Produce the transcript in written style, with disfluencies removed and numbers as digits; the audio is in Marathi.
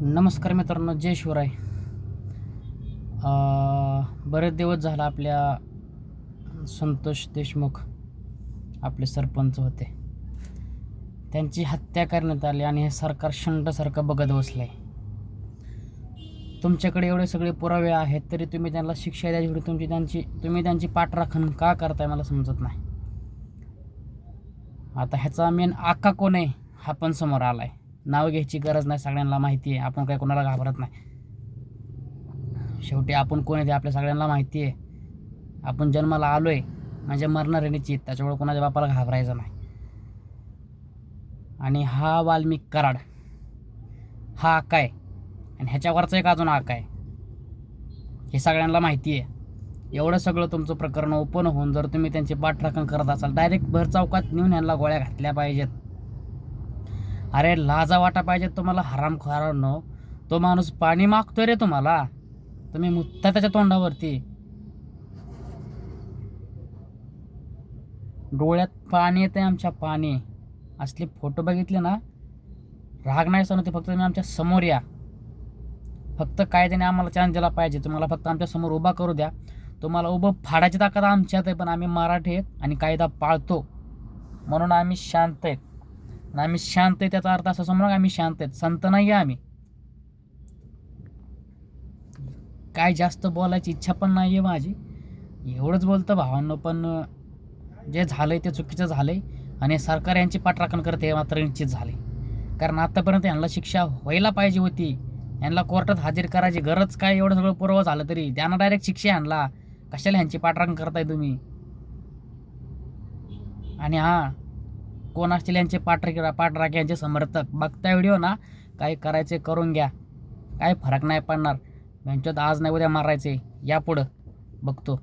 नमस्कार मित्रांनो, जय शिवराय. बरेच दिवस झाला आपल्या संतोष देशमुख आपले सरपंच होते, त्यांची हत्या करण्यात आली आणि हे सरकार शंडसारखं बघत बसलं आहे. तुमच्याकडे एवढे सगळे पुरावे आहेत तरी तुम्ही त्यांना शिक्षा द्यायची, तुम्ही त्यांची पाठराखण का करताय मला समजत नाही. आता ह्याचा मेन आका कोण आहे हा पण समोर आला आहे. नाव घ्यायची गरज नाही, सगळ्यांना माहिती आहे. आपण काय कोणाला घाबरत नाही. शेवटी आपण कोण आहे ते आपल्या सगळ्यांना माहिती आहे. आपण जन्माला आलो आहे म्हणजे मरणार आहे निश्चित, त्याच्यामुळे कोणाच्या बापाला घाबरायचं नाही. आणि हा वाल्मिक कराड हा आका आहे आणि ह्याच्यावरचा एक अजून आका आहे, हे सगळ्यांना माहिती आहे. एवढं सगळं तुमचं प्रकरण ओपन होऊन जर तुम्ही त्यांची पाठराखण करत असाल, डायरेक्ट भर चौकात नेऊन ह्यांना गोळ्या घातल्या पाहिजेत. अरे लाजा वाटा पाहिजे तुम्हाला हरामखोरांनो. तो माणूस पाणी मागतोय रे तुम्हाला, तुम्ही मुत्ता त्याच्या तोंडावरती. डोळ्यात पाणी येते आमच्या, पाणी. असले फोटो बघितले ना, राग नाही सांगते. फक्त तुम्ही आमच्या समोर या. फक्त कायद्याने आम्हाला चान्स दिला पाहिजे. तुम्हाला फक्त आमच्या समोर उभा करू द्या. तुम्हाला उभं फाडायची ताकद आमच्यात आहे, पण आम्ही मराठी आहेत आणि कायदा पाळतो म्हणून आम्ही शांत आहेत. आणि आम्ही शांत आहे त्याचा अर्थ असा समजा आम्ही शांत आहेत, संत नाही आहे आम्ही. काय जास्त बोलायची इच्छा पण नाही आहे माझी, एवढंच बोलतं भावांनो. पण जे झालंय ते चुकीचं झालंय आणि सरकार यांची पाठराखण करते हे मात्र निश्चित झाले. कारण आत्तापर्यंत यांना शिक्षा व्हायला पाहिजे होती. यांना कोर्टात हजर करायची गरज काय? एवढं सगळं पुरावा झालं तरी त्यांना डायरेक्ट शिक्षा आणला. कशाला ह्यांची पाठराखण करताय तुम्ही? आणि कोण असतील यांचे पाठराख यांचे समर्थक बघताय व्हिडिओ ना, काय करायचे करून घ्या, काय फरक नाही पडणार. यांच्यात आज नाही उद्या मारायचे. या पुढं बघतो.